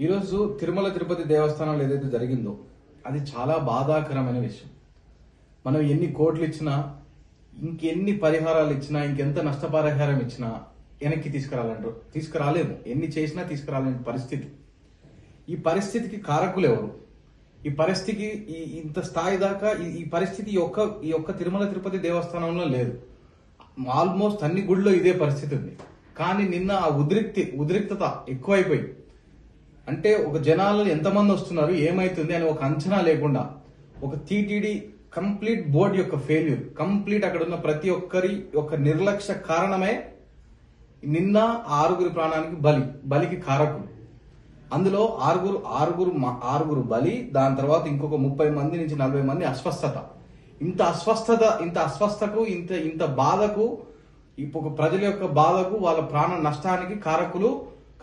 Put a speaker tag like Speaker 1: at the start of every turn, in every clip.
Speaker 1: ఈరోజు తిరుమల తిరుపతి దేవస్థానంలో ఏదైతే జరిగిందో అది చాలా బాధాకరమైన విషయం. మనం ఎన్ని కోట్లు ఇచ్చినా, ఇంకెన్ని పరిహారాలు ఇచ్చినా, ఇంకెంత నష్టపరిహారం ఇచ్చినా వెనక్కి తీసుకురాలేము. ఎన్ని చేసినా తీసుకురాలేని పరిస్థితి. ఈ పరిస్థితికి కారకులు ఎవరు? ఈ పరిస్థితికి ఇంత స్థాయి దాకా ఈ పరిస్థితి ఈ ఒక్క తిరుమల తిరుపతి దేవస్థానంలో లేదు. ఆల్మోస్ట్ అన్ని గుడిలో ఇదే పరిస్థితి ఉంది. కానీ నిన్న ఆ ఉద్రిక్తత ఎక్కువైపోయి, అంటే ఒక జనాలు ఎంతమంది వస్తున్నారు, ఏమైతుంది అని ఒక అంచనా లేకుండా, ఒక టీటీడీ కంప్లీట్ బోర్డు యొక్క ఫెయిల్యూర్, కంప్లీట్ అక్కడ ఉన్న ప్రతి ఒక్కరి యొక్క నిర్లక్ష్య కారణమే నిన్న 6 ప్రాణానికి బలికి కారకులు. అందులో ఆరుగురు బలి, దాని తర్వాత ఇంకొక 30 మంది నుంచి 40 మంది అస్వస్థత. ఇంత అస్వస్థకు ఇంత బాధకు, ఇప్పుడు ప్రజల యొక్క బాధకు, వాళ్ళ ప్రాణ నష్టానికి కారకులు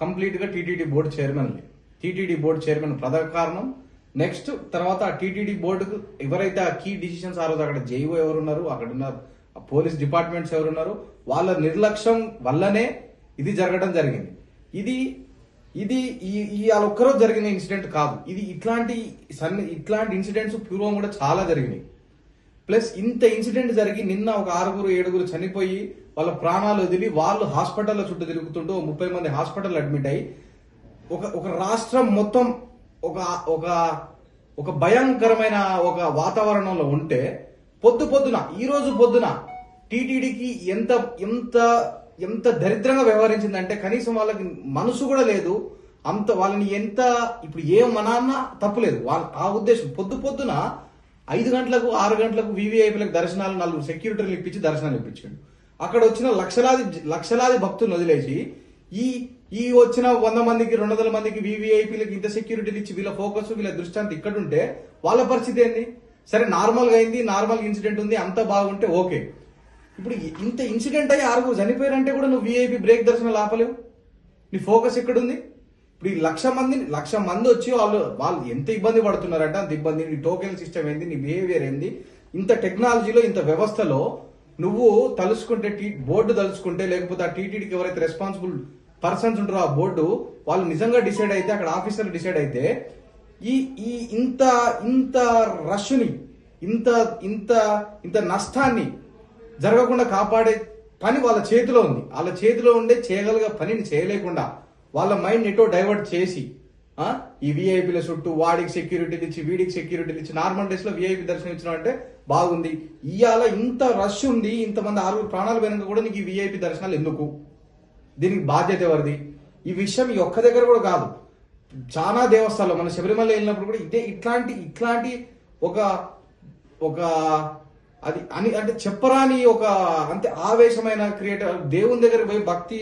Speaker 1: కంప్లీట్ గా టీటీడీ బోర్డు చైర్మన్ ప్రధాన కారణం. నెక్స్ట్ తర్వాత ఆ టీటీడీ బోర్డుకు ఎవరైతే ఆ కీ డిసిషన్స్ ఆ రోజు అక్కడ జేఈఓ ఎవరున్నారు, అక్కడ ఉన్న పోలీస్ డిపార్ట్మెంట్స్ ఎవరున్నారు, వాళ్ళ నిర్లక్ష్యం వల్లనే ఇది జరగడం జరిగింది. ఇది ఒక్కరోజు జరిగిన ఇన్సిడెంట్ కాదు. ఇది ఇట్లాంటి ఇన్సిడెంట్స్ పూర్వం కూడా చాలా జరిగినాయి. ప్లస్ ఇంత ఇన్సిడెంట్ జరిగి నిన్న ఒక 6-7 చనిపోయి వాళ్ళ ప్రాణాలు వదిలి వాళ్ళు హాస్పిటల్లో చుట్టూ తిరుగుతుంటూ 30 మంది హాస్పిటల్ అడ్మిట్ అయ్యి ఒక రాష్ట్రం మొత్తం ఒక భయంకరమైన ఒక వాతావరణంలో ఉంటే ఈ రోజు పొద్దున టీటీడీకి ఎంత దరిద్రంగా వ్యవహరించిందంటే కనీసం వాళ్ళకి మనసు కూడా లేదు. వాళ్ళని ఇప్పుడు మనాన్న తప్పులేదు ఆ ఉద్దేశం. పొద్దున 5 గంటలకు 6 గంటలకు వీవీఐపీలకు దర్శనాలు 4 సెక్యూరిటీలు ఇప్పించి దర్శనాలు ఇప్పించాడు. అక్కడ వచ్చిన లక్షలాది భక్తులను వదిలేసి ఈ వచ్చిన 100 మందికి 200 మందికి వీవీఐపీలకు ఇంత సెక్యూరిటీలు ఇచ్చి వీళ్ళ ఫోకస్ వీళ్ళ దృష్టి అంతా ఇక్కడ ఉంటే వాళ్ళ పరిస్థితి ఏంది? సరే, నార్మల్గా అయింది, నార్మల్ ఇన్సిడెంట్ ఉంది, అంత బాగుంటే ఓకే. ఇప్పుడు ఇంత ఇన్సిడెంట్ అయ్యి 6 చనిపోయారంటే కూడా నువ్వు వీఐపీ బ్రేక్ దర్శనాలు ఆపలేవు. నీ ఫోకస్ ఎక్కడుంది? ఇప్పుడు ఈ 1,00,000 మంది వచ్చి వాళ్ళు ఎంత ఇబ్బంది పడుతున్నారంటే అంత ఇబ్బంది. నీ టోకెన్ సిస్టమ్ ఏంది, నీ బిహేవియర్ ఏంది? ఇంత టెక్నాలజీలో, ఇంత వ్యవస్థలో నువ్వు తలుసుకుంటే, బోర్డు తలుసుకుంటే, లేకపోతే ఆ టీటీడీకి ఎవరైతే రెస్పాన్సిబుల్ పర్సన్స్ ఉంటారో ఆ బోర్డు వాళ్ళు నిజంగా డిసైడ్ అయితే, అక్కడ ఆఫీసర్లు డిసైడ్ అయితే ఇంత రష్ని, ఇంత నష్టాన్ని జరగకుండా కాపాడే పని వాళ్ళ చేతిలో ఉంది. వాళ్ళ చేతిలో ఉండే చేయగలిగే పనిని చేయలేకుండా వాళ్ళ మైండ్ ఎటో డైవర్ట్ చేసి ఈ వీఐపీల చుట్టూ వాడికి సెక్యూరిటీలు ఇచ్చి వీడికి సెక్యూరిటీలు ఇచ్చి నార్మల్ డేస్ లో వీఐపీ దర్శనం ఇచ్చిన అంటే బాగుంది. ఇవాళ ఇంత రష్ ఉంది, ఇంతమంది 6 ప్రాణాలు పోయినాక కూడా నీకు ఈ వీఐపీ దర్శనాలు ఎందుకు? దీనికి బాధ్యత ఎవరిది? ఈ విషయం ఈ ఒక్క దగ్గర కూడా కాదు, చాలా దేవస్థానాలు, మన శబరిమల వెళ్ళినప్పుడు కూడా ఇట్లాంటి ఒక అది అంటే చెప్పరాని అంతే ఆవేశమైన క్రియేటర్ దేవుని దగ్గరికి పోయి భక్తి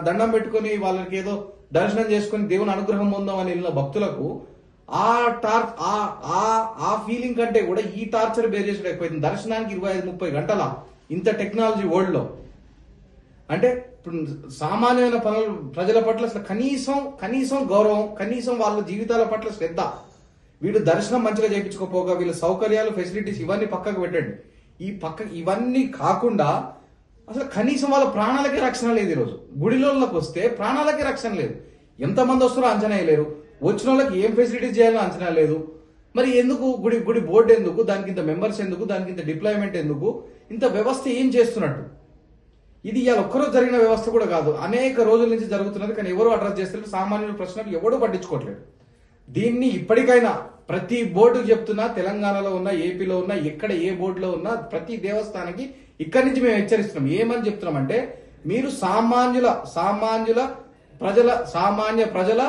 Speaker 1: దండం పెట్టుకుని వాళ్ళకి ఏదో దర్శనం చేసుకుని దేవుని అనుగ్రహం పొందామని వెళ్ళిన భక్తులకు ఆ ఫీలింగ్ కంటే కూడా ఈ టార్చర్ బేర్ చేసుడు ఎక్కువైంది. దర్శనానికి 25-30 గంటల ఇంత టెక్నాలజీ వరల్డ్ లో అంటే ఇప్పుడు సామాన్యమైన ప్రజల పట్ల అసలు కనీసం గౌరవం, కనీసం వాళ్ళ జీవితాల పట్ల శ్రద్ధ, వీడు దర్శనం మంచిగా చేయించుకోపోగా వీళ్ళ సౌకర్యాలు, ఫెసిలిటీస్ ఇవన్నీ పక్కకు పెట్టండి. ఇవన్నీ కాకుండా అసలు కనీసం వాళ్ళ ప్రాణాలకే రక్షణ లేదు. ఈరోజు గుడిలోకి వస్తే ప్రాణాలకే రక్షణ లేదు. ఎంతమంది వస్తారో అంచనా వేయలేరు, వచ్చిన వాళ్ళకి ఏం ఫెసిలిటీస్ చేయాలో అంచనా లేదు. మరి ఎందుకు గుడి బోర్డు ఎందుకు, దానికి ఇంత మెంబర్స్ ఎందుకు, దానికి ఇంత డిప్లాయ్మెంట్ ఎందుకు, ఇంత వ్యవస్థ ఏం చేస్తున్నట్టు? ఇది ఇవాళ ఒక్కరోజు జరిగిన వ్యవస్థ కూడా కాదు, అనేక రోజుల నుంచి జరుగుతున్నది. కానీ ఎవరు అడ్రస్ చేస్తారు? సామాన్యుల ప్రశ్నలు ఎవడూ పట్టించుకోవట్లేదు. దీన్ని ఇప్పటికైనా ప్రతి బోర్డుకు చెప్తున్నా, తెలంగాణలో ఉన్న, ఏపీలో ఉన్న, ఎక్కడ ఏ బోర్డులో ఉన్నా ప్రతి దేవస్థానానికి ఇక్కడి నుంచి మేము హెచ్చరిస్తున్నాం. ఏమని చెప్తున్నామంటే, మీరు సామాన్య ప్రజల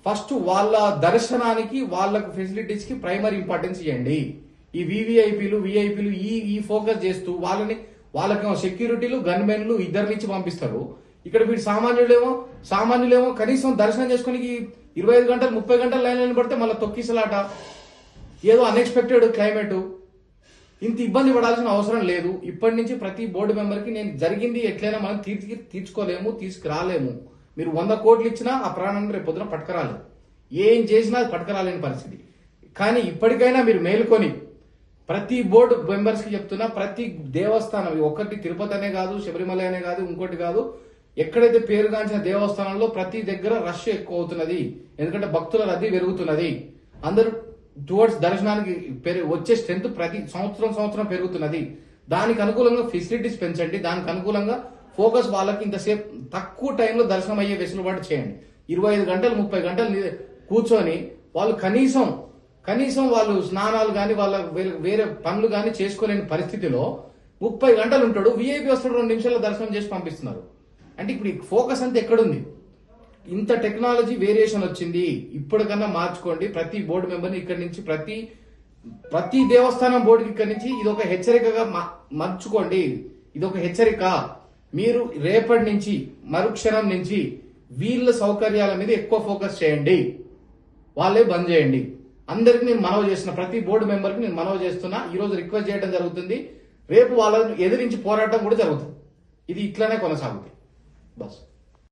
Speaker 1: ఫస్ట్ వాళ్ళ దర్శనానికి, వాళ్ళకు ఫెసిలిటీస్ కి ప్రైమరీ ఇంపార్టెన్స్ ఇవ్వండి. ఈ వీవీఐపీలు ఈ ఫోకస్ చేస్తూ వాళ్ళకేమో సెక్యూరిటీలు, గన్మెన్లు ఇద్దరినిచ్చి పంపిస్తారు. ఇక్కడ వీడు సామాన్యులేమో కనీసం దర్శనం చేసుకుని 25 గంటలు 30 గంటలు లైన్లో పడితే మళ్ళీ తొక్కిసలాట, ఏదో అన్ఎక్స్పెక్టెడ్ క్లైమేట్, ఇంత ఇబ్బంది పడాల్సిన అవసరం లేదు. ఇప్పటి నుంచి ప్రతి బోర్డు మెంబర్కి నేను జరిగింది ఎట్లయినా మనం తీర్చుకోలేము, తీసుకురాలేము. మీరు 100 కోట్లు ఇచ్చినా ఆ ప్రాణాన్ని రేపు పొద్దున పట్టుకురాలేదు, ఏం చేసినా అది పట్టుకురాలేని పరిస్థితి. కానీ ఇప్పటికైనా మీరు మేలుకొని ప్రతి బోర్డు మెంబర్స్ కి చెప్తున్నా, ప్రతి దేవస్థానం, ఒకటి తిరుపతి అనే కాదు, శబరిమల అనే కాదు, ఇంకోటి కాదు, ఎక్కడైతే పేరుగాంచిన దేవస్థానంలో ప్రతి దగ్గర రష్ ఎక్కువ అవుతున్నది, ఎందుకంటే భక్తుల రద్దీ పెరుగుతున్నది. అందరూ టువర్డ్స్ దర్శనానికి వచ్చే స్ట్రెంత్ ప్రతి సంవత్సరం పెరుగుతున్నది. దానికి అనుకూలంగా ఫెసిలిటీస్ పెంచండి, దానికి అనుకూలంగా ఫోకస్ వాళ్ళకి ఇంతసేపు తక్కువ టైంలో దర్శనం అయ్యే వెసులుబాటు చేయండి. 25 గంటలు 30 గంటలు కూర్చొని వాళ్ళు కనీసం వాళ్ళు స్నానాలు కానీ వాళ్ళ వేరే పనులు కానీ చేసుకోలేని పరిస్థితిలో 30 గంటలు ఉంటాడు, విఐపి వస్తాడు 2 నిమిషాల్లో దర్శనం చేసి పంపిస్తున్నారు. అంటే ఇప్పుడు ఈ ఫోకస్ అంతా ఎక్కడుంది? ఇంత టెక్నాలజీ వేరియేషన్ వచ్చింది, ఇప్పటికన్నా మార్చుకోండి. ప్రతి బోర్డు మెంబర్ని ఇక్కడి నుంచి ప్రతి దేవస్థానం బోర్డుకి ఇక్కడి నుంచి ఇది ఒక హెచ్చరికగా మార్చుకోండి. ఇది ఒక హెచ్చరిక. మీరు రేపటి నుంచి మరుక్షణం నుంచి వీళ్ళ సౌకర్యాల మీద ఎక్కువ ఫోకస్ చేయండి, వాళ్ళే బంద్ చేయండి. అందరికి నేను మనవి చేస్తున్నా, ప్రతి బోర్డు మెంబర్కి నేను మనవి చేస్తున్నా. ఈ రోజు రిక్వెస్ట్ చేయడం జరుగుతుంది, రేపు వాళ్ళని ఎదిరించి పోరాటం కూడా జరుగుతుంది. ఇది ఇట్లానే కొనసాగుతుంది. బస్.